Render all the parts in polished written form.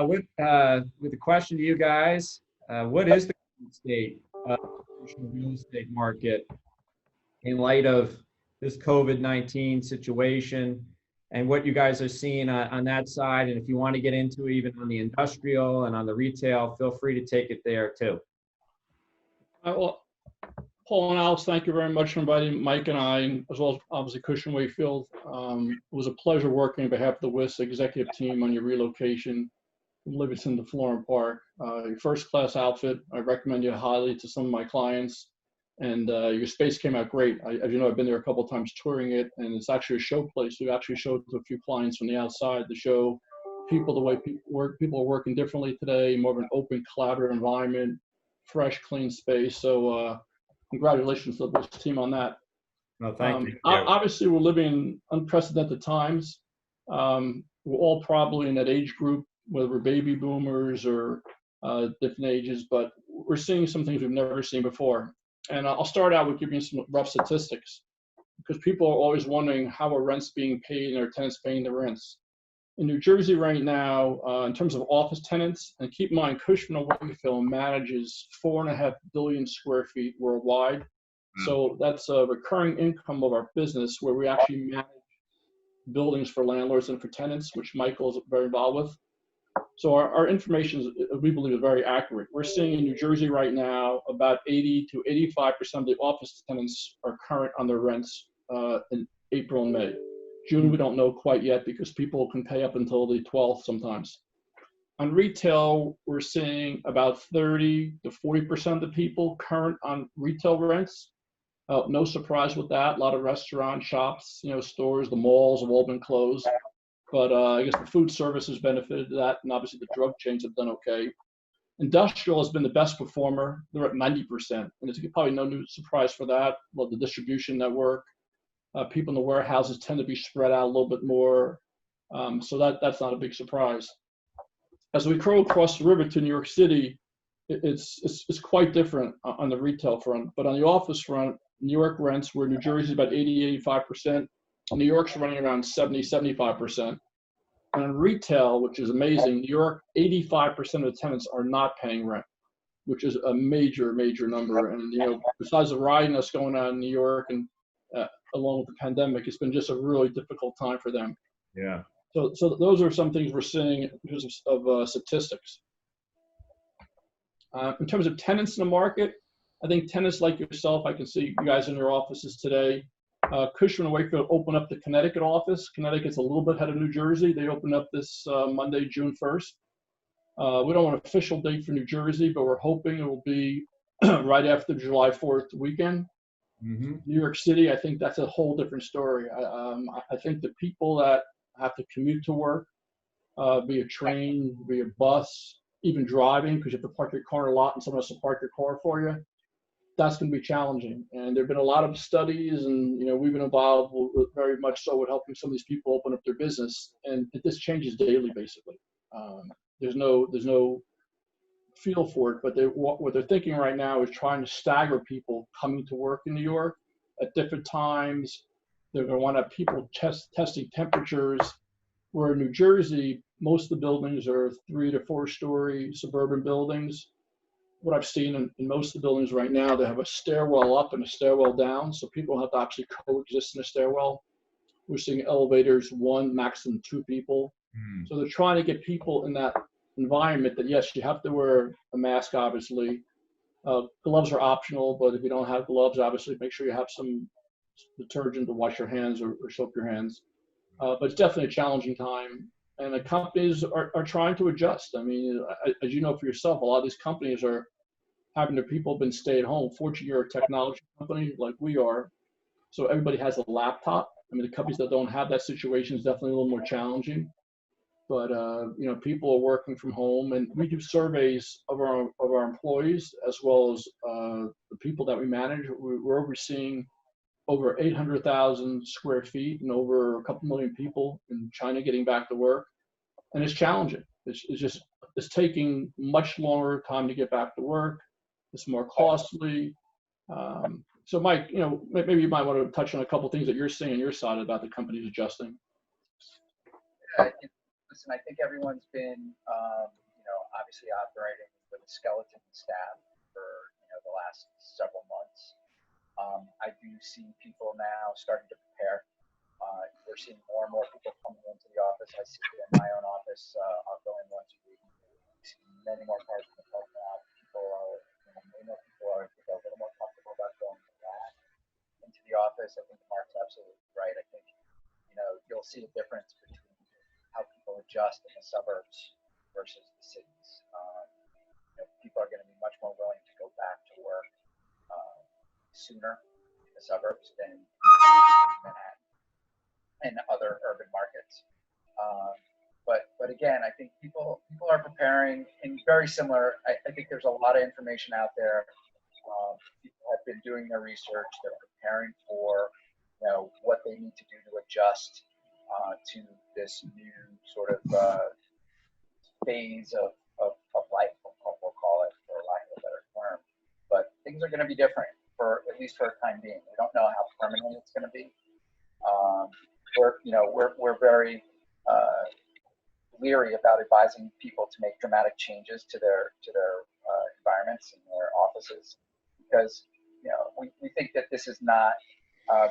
with the question to you guys. What is the current state of the real estate market in light of this COVID-19 situation and what you guys are seeing on that side? And if you want to get into even on the industrial and on the retail, feel free to take it there too. Well, Paul and Alex, thank you very much for inviting Mike and I, as well as obviously Cushman Wakefield. It was a pleasure working on behalf of the WIS executive team on your relocation from Livingston to Florham Park. Your first-class outfit. I recommend you highly to some of my clients. And your space came out great. As you know, I've been there a couple of times touring it, and it's actually a show place. We actually showed to a few clients from the outside to show people the way people are working differently today, more of an open, collaborative environment, fresh, clean space. So congratulations to this team on that. No, thank you. Obviously, we're living in unprecedented times. We're all probably in that age group, whether we're baby boomers or different ages, but we're seeing some things we've never seen before. And I'll start out with giving you some rough statistics, because people are always wondering how are rents being paid and are tenants paying the rents. In New Jersey right now, in terms of office tenants, and keep in mind, Cushman Wakefield manages 4.5 billion square feet worldwide. So that's a recurring income of our business where we actually manage buildings for landlords and for tenants, which Michael is very involved with. So our information, we believe, is very accurate. We're seeing in New Jersey right now about 80 to 85% of the office tenants are current on their rents in April and May. June, we don't know quite yet because people can pay up until the 12th sometimes. On retail, we're seeing about 30 to 40% of the people current on retail rents. No surprise with that. A lot of restaurants, shops, stores, the malls have all been closed. But I guess the food service has benefited that, and obviously the drug chains have done okay. Industrial has been the best performer. They're at 90%, and it's probably no new surprise for that. Well, the distribution network, people in the warehouses tend to be spread out a little bit more, so that's not a big surprise. As we crow across the river to New York City, it's quite different on the retail front. But on the office front, New York rents, where New Jersey is about 80, 85%. New York's running around 70, 75%. And in retail, which is amazing, New York, 85% of the tenants are not paying rent, which is a major, major number. And, besides the riot that's going on in New York and along with the pandemic, it's been just a really difficult time for them. Yeah. So those are some things we're seeing in terms of statistics. In terms of tenants in the market, I think tenants like yourself, I can see you guys in your offices today. Cushman Wakefield opened up the Connecticut office. Connecticut's a little bit ahead of New Jersey. They opened up this Monday, June 1st. We don't have an official date for New Jersey, but we're hoping it will be right after July 4th weekend. Mm-hmm. New York City, I think that's a whole different story. I think the people that have to commute to work, via train, via bus, even driving, because you have to park your car in a lot and someone has to park your car for you, that's going to be challenging. And there have been a lot of studies, and we've been involved with very much so with helping some of these people open up their business. And this changes daily, basically. There's no feel for it, but what they're thinking right now is trying to stagger people coming to work in New York at different times. They're going to want to have people testing temperatures. Where in New Jersey, most of the buildings are 3 to 4 story suburban buildings. What I've seen in most of the buildings right now, they have a stairwell up and a stairwell down, so people have to actually coexist in a stairwell. We're seeing elevators, 1, maximum 2 people. So they're trying to get people in that environment that, yes, you have to wear a mask, obviously. Gloves are optional, but if you don't have gloves, obviously make sure you have some detergent to wash your hands or soap your hands. But it's definitely a challenging time. And the companies are trying to adjust. I mean, as you know for yourself, a lot of these companies are having their people been stay at home. Fortunately, you're a technology company like we are, so everybody has a laptop. I mean, the companies that don't have that situation is definitely a little more challenging. But people are working from home, and we do surveys of our employees as well as the people that we manage. We're overseeing over 800,000 square feet and over a couple million people in China getting back to work. And it's challenging. It's taking much longer time to get back to work. It's more costly. So Mike, maybe you might want to touch on a couple things that you're seeing on your side about the companies adjusting. As listen, I think everyone's been, obviously operating with a skeleton staff for, the last several months. I do see people now starting to prepare. We're seeing more and more people coming into the office. I see it in my own office. I'll go in once a week. I see many more cars in the parking lot. People are, many more people are a little more comfortable about going back into the office. I think Mark's absolutely right. I think, you'll see a difference between how people adjust in the suburbs versus the cities. People are going to be much more willing to go back to work sooner in the suburbs than Manhattan and other urban markets. But again, I think people are preparing in very similar. I think there's a lot of information out there. People have been doing their research. They're preparing for what they need to do to adjust to this new sort of phase of life, we'll call it, for lack of a better term. But things are going to be different at least for a time being. We don't know how permanent it's going to be. We're very leery about advising people to make dramatic changes to their environments and their offices because we think that this is not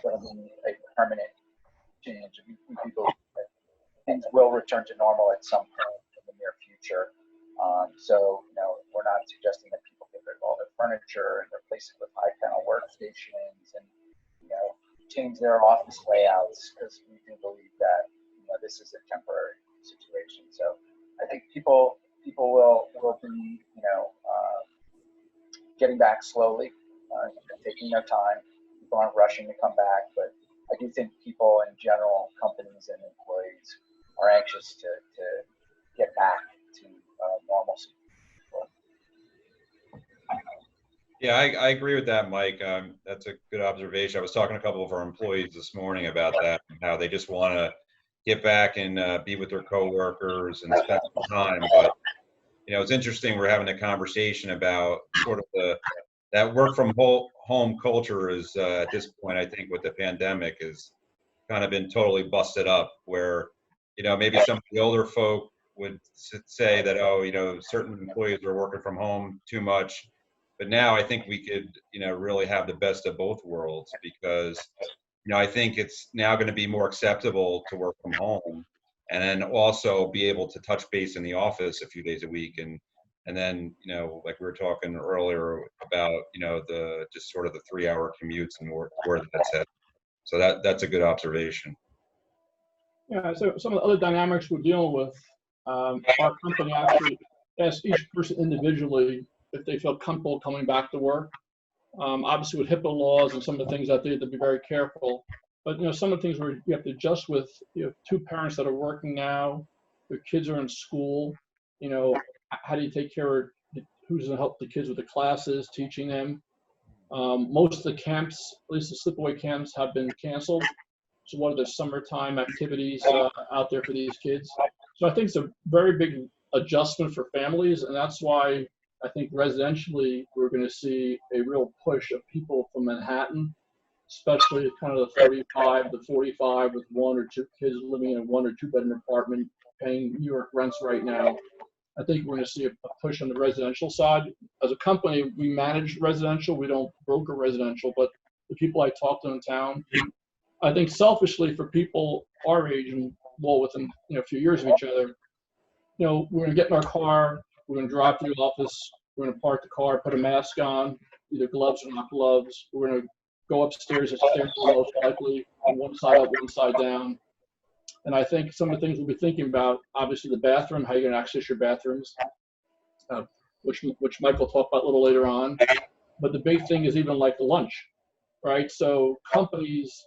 going to be a permanent change. We believe that things will return to normal at some point in the near future. So we're not suggesting that people get rid of all their furniture and replace it with high panel workstations and change their office layouts because we do believe that this is a temporary situation. So I think people will be getting back slowly, taking their time. People aren't rushing to come back, but I do think people in general, companies and employees, are anxious to get back to normalcy. Yeah, I agree with that, Mike. That's a good observation. I was talking to a couple of our employees this morning about that, and how they just want to get back and be with their coworkers and spend some time. But it's interesting. We're having a conversation about sort of that work from home culture is at this point, I think, with the pandemic, has kind of been totally busted up. Where maybe some of the older folk would say that, certain employees are working from home too much. But now I think we could, really have the best of both worlds because, I think it's now going to be more acceptable to work from home and then also be able to touch base in the office a few days a week. And then, like we were talking earlier about, the just sort of the 3-hour commutes and where that's at. So that's a good observation. Yeah, so some of the other dynamics we're dealing with, our company actually asks each person individually if they feel comfortable coming back to work. Obviously with HIPAA laws and some of the things out there to be very careful. But some of the things where you have to adjust with two parents that are working now, their kids are in school, how do you take care of who's going to help the kids with the classes, teaching them? Most of the camps, at least the sleepaway camps, have been canceled. So what are the summertime activities out there for these kids? So I think it's a very big adjustment for families, and that's why I think residentially we're going to see a real push of people from Manhattan, especially kind of the 35 to 45 with 1 or 2 kids living in a 1 or 2 bedroom apartment, paying New York rents right now. I think we're going to see a push on the residential side. As a company, we manage residential. We don't broker residential, but the people I talk to in town, I think selfishly for people our age and well within a few years of each other, we're going to get in our car, we're going to drive to the office, we're going to park the car, put a mask on, either gloves or not gloves. We're going to go upstairs, the stairs most likely, on one side up, one side down. And I think some of the things we'll be thinking about, obviously the bathroom, how you're going to access your bathrooms, which Michael will talk about a little later on. But the big thing is even like the lunch, right? So companies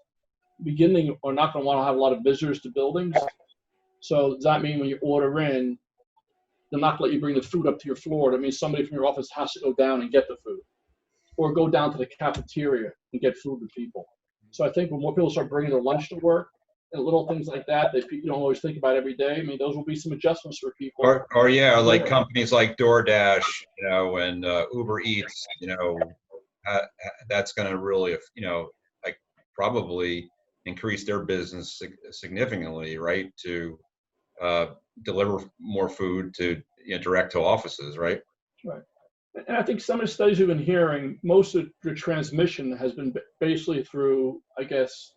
beginning are not going to want to have a lot of visitors to buildings. So does that mean when you order in, they're not going to let you bring the food up to your floor? That means somebody from your office has to go down and get the food, or go down to the cafeteria and get food to people. So I think when more people start bringing their lunch to work, and little things like that you don't always think about every day, I mean, those will be some adjustments for people. Or yeah, like companies like DoorDash, and Uber Eats, that's going to really, like probably increase their business significantly, right? To deliver more food to, direct to offices, right? Right. And I think some of the studies we've been hearing, most of the transmission has been basically through, I guess,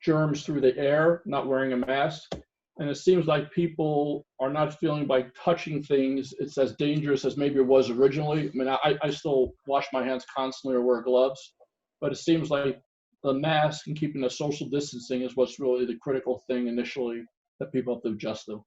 germs through the air, not wearing a mask. And it seems like people are not feeling by touching things it's as dangerous as maybe it was originally. I mean, I still wash my hands constantly or wear gloves, but it seems like the mask and keeping the social distancing is what's really the critical thing initially that people have to adjust to.